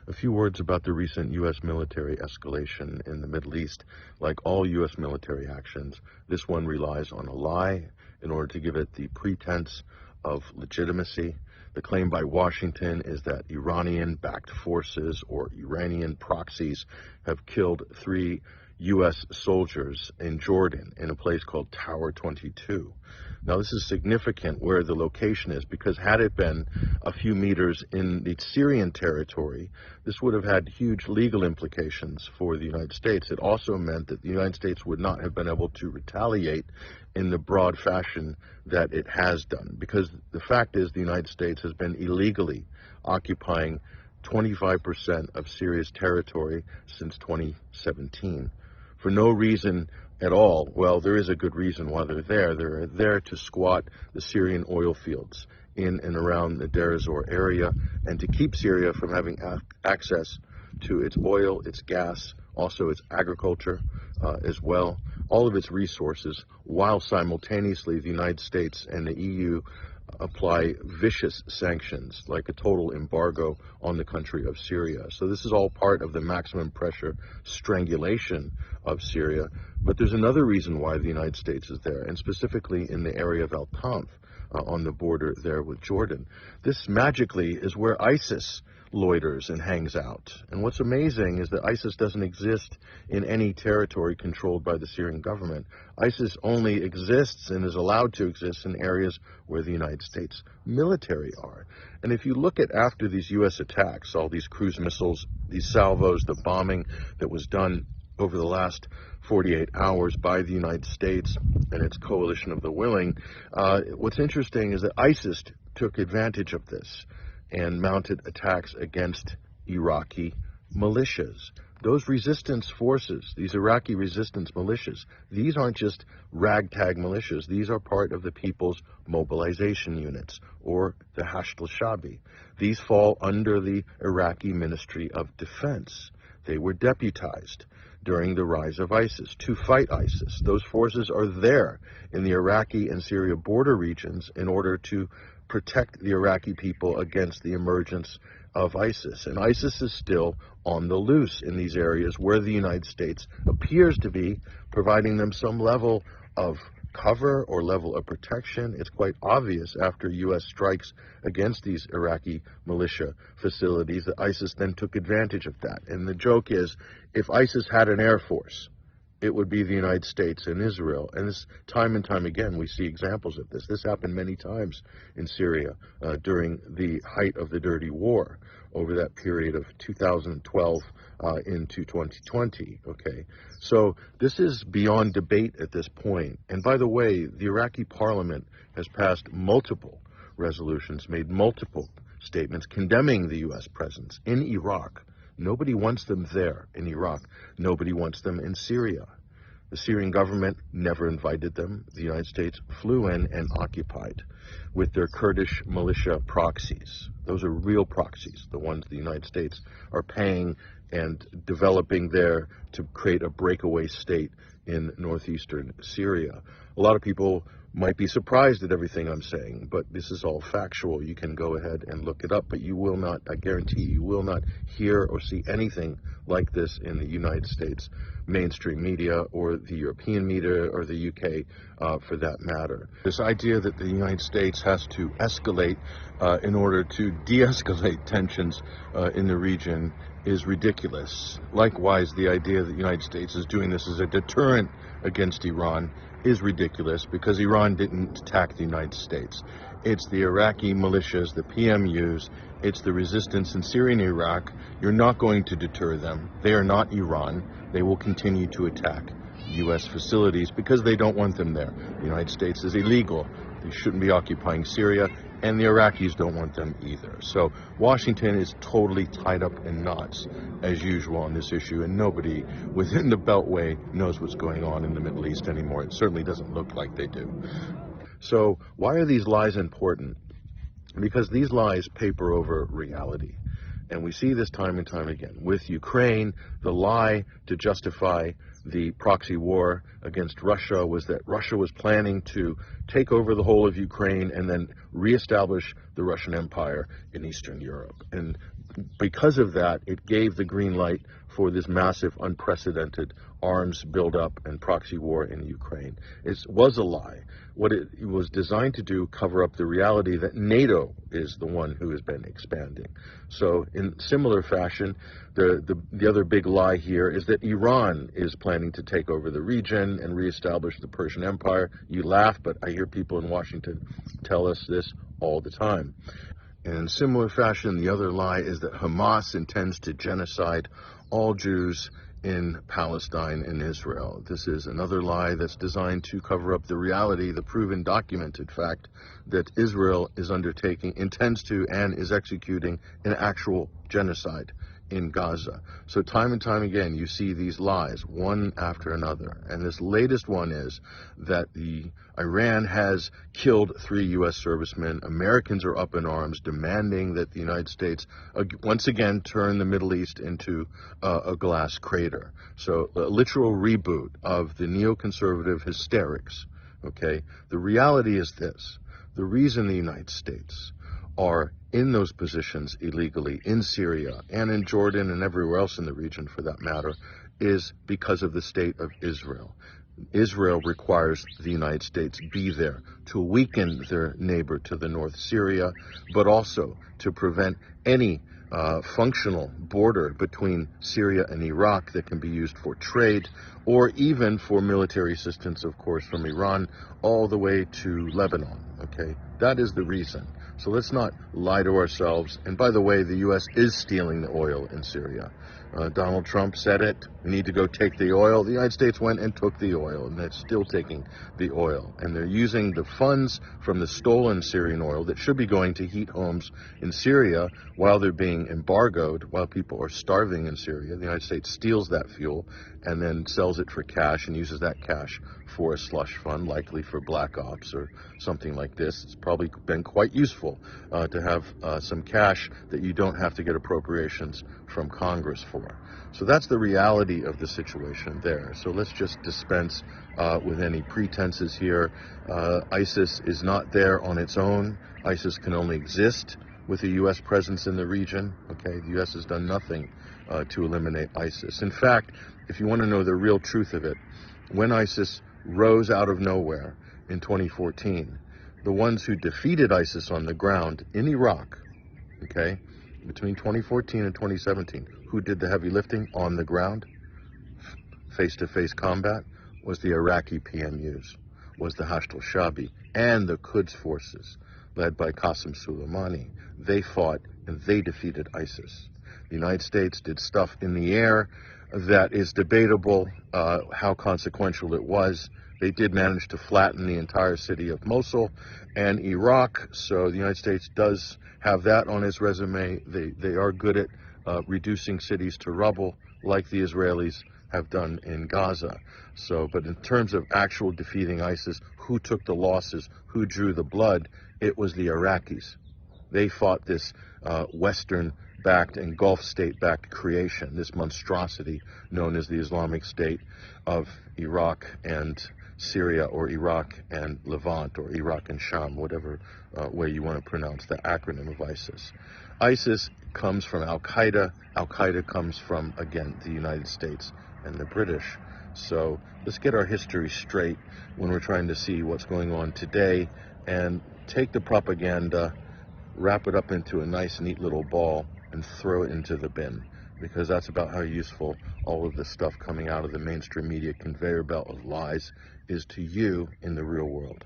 A few words about the recent U.S. military escalation in the Middle East. Like all U.S. military actions, this one relies on a lie in order to give it the pretense of legitimacy. The claim by Washington is that Iranian-backed forces or Iranian proxies have killed 3 U.S. soldiers in Jordan in a place called Tower 22. Now, this is significant where the location is, because had it been a few meters in the Syrian territory, this would have had huge legal implications for the United States. It also meant that the United States would not have been able to retaliate in the broad fashion that it has done, because the fact is the United States has been illegally occupying 25% of Syria's territory since 2017. For no reason at all. Well, there is a good reason why they're there. They're there to squat the Syrian oil fields in and around the Deir ez-Zor area, and to keep Syria from having access to its oil, its gas, also its agriculture as well, all of its resources, while simultaneously the United States and the EU apply vicious sanctions like a total embargo on the country of Syria. So this is all part of the maximum pressure strangulation of Syria. But there's another reason why the United States is there, and specifically in the area of Al-Tanf on the border there with Jordan. This magically is where ISIS loiters and hangs out. And what's amazing is that ISIS doesn't exist in any territory controlled by the Syrian government. ISIS only exists and is allowed to exist in areas where the United States military are. And if you look at after these U.S. attacks, all these cruise missiles, these salvos, the bombing that was done over the last 48 hours by the United States and its coalition of the willing, what's interesting is that ISIS took advantage of this and mounted attacks against Iraqi militias. Those resistance forces, these Iraqi resistance militias, these aren't just ragtag militias. These are part of the People's Mobilization Units, or the Hashd al-Shabi. These fall under the Iraqi Ministry of Defense. They were deputized during the rise of ISIS to fight ISIS. Those forces are there in the Iraqi and Syria border regions in order to protect the Iraqi people against the emergence of ISIS. And ISIS is still on the loose in these areas where the United States appears to be providing them some level of cover or level of protection. It's quite obvious after U.S. strikes against these Iraqi militia facilities that ISIS then took advantage of that. And the joke is, if ISIS had an air force, it would be the United States and Israel. And this, time and time again, we see examples of this. This happened many times in Syria during the height of the Dirty War over that period of 2012 into 2020. Okay, so this is beyond debate at this point. And by the way, the Iraqi parliament has passed multiple resolutions, made multiple statements condemning the U.S. presence in Iraq. Nobody wants them there in Iraq. Nobody wants them in Syria. The Syrian government never invited them. The United States flew in and occupied with their Kurdish militia proxies. Those are real proxies, the ones the United States are paying and developing there to create a breakaway state in northeastern Syria. A lot of people might be surprised at everything I'm saying, but this is all factual. You can go ahead and look it up, but you will not, I guarantee you will not hear or see anything like this in the United States mainstream media or the European media or the UK for that matter. This idea that the United States has to escalate in order to de-escalate tensions in the region is ridiculous. Likewise, the idea that the United States is doing this as a deterrent against Iran is ridiculous, because Iran didn't attack the United States. It's the Iraqi militias, the PMUs, it's the resistance in Syria and Iraq. You're not going to deter them. They are not Iran. They will continue to attack U.S. facilities because they don't want them there. The United States is illegal. They shouldn't be occupying Syria, and the Iraqis don't want them either. So Washington is totally tied up in knots, as usual, on this issue, and nobody within the Beltway knows what's going on in the Middle East anymore. It certainly doesn't look like they do. So why are these lies important? Because these lies paper over reality. And we see this time and time again. With Ukraine, the lie to justify the proxy war against Russia was that Russia was planning to take over the whole of Ukraine and then reestablish the Russian Empire in Eastern Europe. And because of that, it gave the green light for this massive, unprecedented arms buildup and proxy war in Ukraine. It was a lie. What it was designed to do, cover up the reality that NATO is the one who has been expanding. So in similar fashion, the other big lie here is that Iran is planning to take over the region and reestablish the Persian Empire. You laugh, but I hear people in Washington tell us this all the time. In similar fashion, the other lie is that Hamas intends to genocide all Jews in Palestine and Israel. This is another lie that's designed to cover up the reality, the proven, documented fact that Israel is intends to, and is executing an actual genocide in Gaza. So time and time again, you see these lies, one after another. And this latest one is that Iran has killed 3 U.S. servicemen. Americans are up in arms, demanding that the United States once again turn the Middle East into a glass crater. So a literal reboot of the neoconservative hysterics. Okay, the reality is this: the reason the United States are in those positions illegally in Syria and in Jordan and everywhere else in the region for that matter is because of the state of Israel. Israel requires the United States be there to weaken their neighbor to the north, Syria, but also to prevent any functional border between Syria and Iraq that can be used for trade or even for military assistance, of course, from Iran all the way to Lebanon. Okay, that is the reason. So let's not lie to ourselves. And by the way, the U.S. is stealing the oil in Syria. Donald Trump said it. We need to go take the oil. The United States went and took the oil, and they're still taking the oil. And they're using the funds from the stolen Syrian oil that should be going to heat homes in Syria while they're being embargoed, while people are starving in Syria. The United States steals that fuel and then sells it for cash and uses that cash for a slush fund, likely for black ops or something like this. It's probably been quite useful to have some cash that you don't have to get appropriations from Congress for. So that's the reality of the situation there. So let's just dispense with any pretenses here. ISIS is not there on its own. ISIS can only exist with a U.S. presence in the region. Okay, the U.S. has done nothing to eliminate ISIS. In fact, if you want to know the real truth of it, when ISIS rose out of nowhere in 2014, the ones who defeated ISIS on the ground in Iraq, okay, between 2014 and 2017, who did the heavy lifting on the ground, face-to-face combat, was the Iraqi PMUs, was the Hashd al-Shabi, and the Quds forces, led by Qasem Soleimani. They fought and they defeated ISIS. The United States did stuff in the air that is debatable how consequential it was. They did manage to flatten the entire city of Mosul and Iraq, so the United States does have that on its resume. They are good at reducing cities to rubble, like the Israelis have done in Gaza. So, but in terms of actual defeating ISIS, who took the losses, who drew the blood, it was the Iraqis. They fought this Western-backed and Gulf state-backed creation, this monstrosity known as the Islamic State of Iraq and Syria, or Iraq and Levant, or Iraq and Sham, whatever way you want to pronounce the acronym of ISIS. ISIS comes from Al-Qaeda. Al-Qaeda comes from, again, the United States and the British. So let's get our history straight when we're trying to see what's going on today and take the propaganda, wrap it up into a nice, neat little ball, and throw it into the bin, because that's about how useful all of this stuff coming out of the mainstream media conveyor belt of lies is to you in the real world.